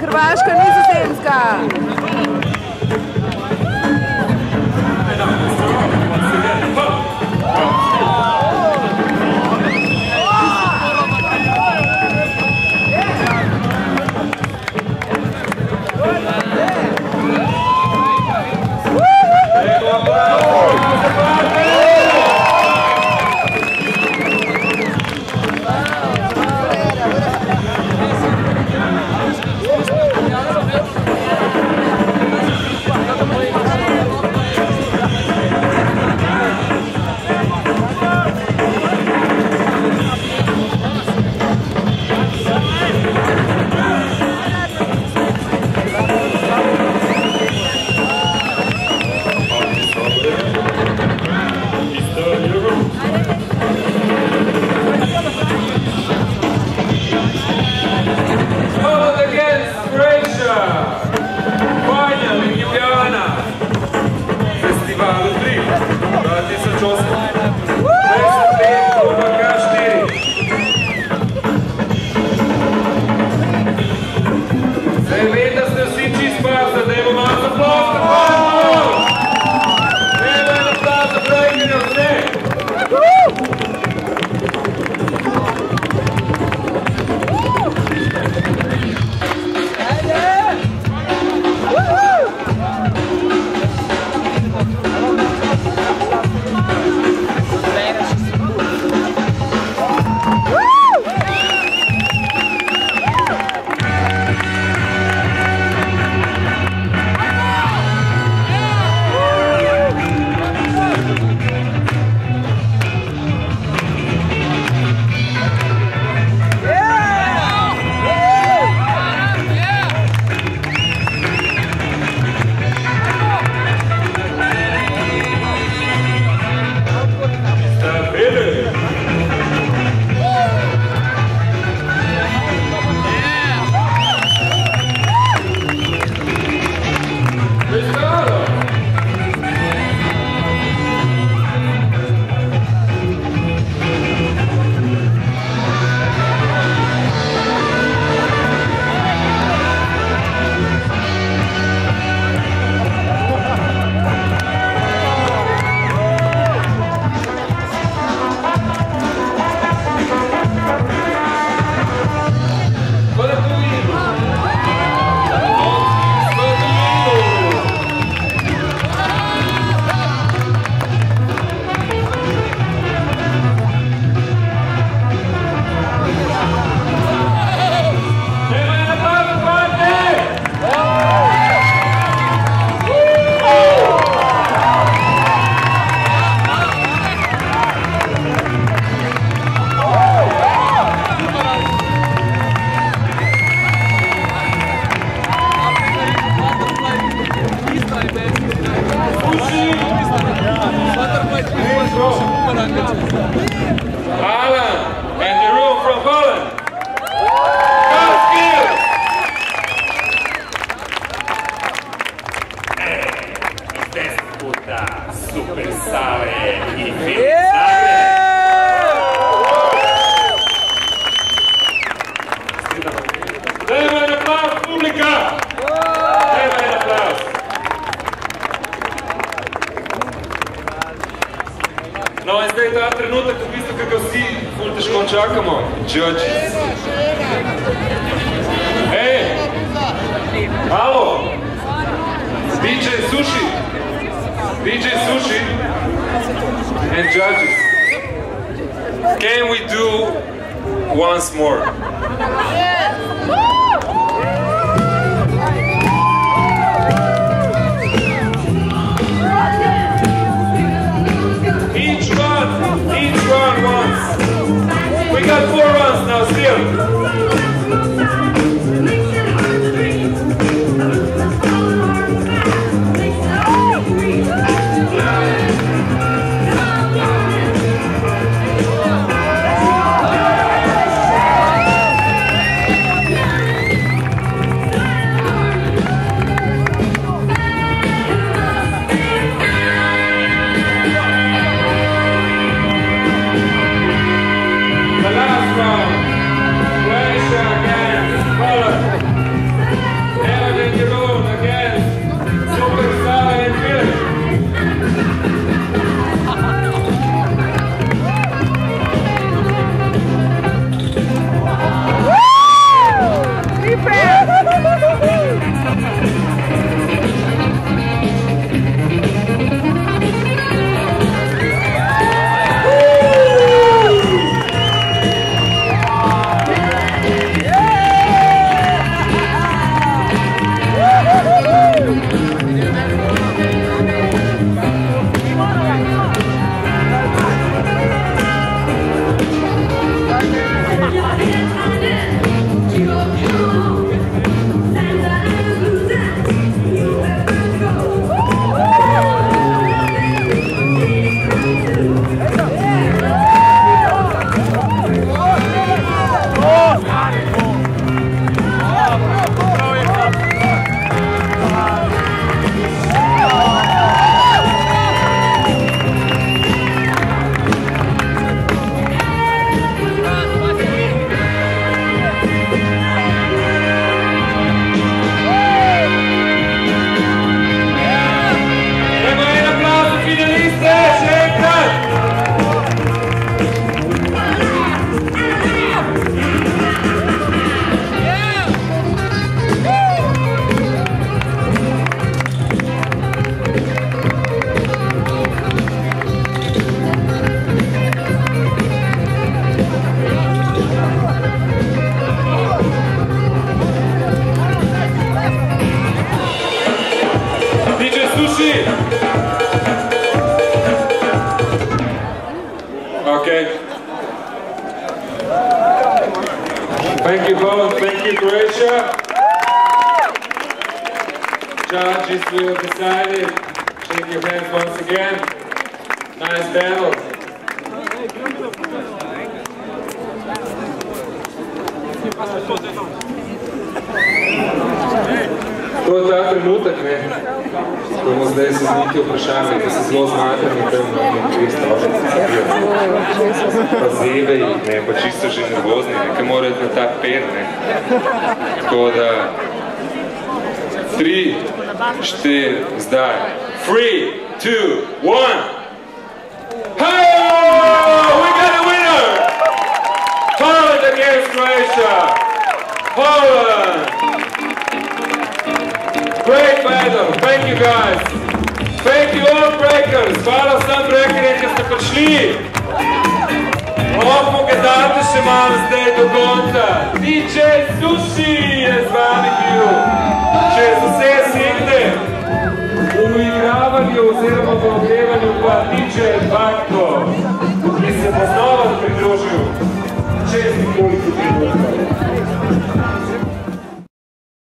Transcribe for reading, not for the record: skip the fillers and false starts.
Hrvaška, Nizozemska. Thank you both. Thank you, Croatia. Judges will decide it. Shake your hands once again. Nice battle. To je ta trenutek, ne, ko bomo zdaj se z Niki vprašali, da se zelo zmatrani tam na tri stavljice. Pa zebe jih, ne, pa čisto že nervozni, nekaj morajo na ta per, ne. Tako da 3, 4, zdaj. 3, 2, 1. Oh, we got a winner! Poland against Croatia! Poland! Great battle! Thank you guys! Thank you all breakers! Hvala vsem breakerjem, ki ste prišli! Lahko ga date še malo zdaj do konca! DJ Sushi!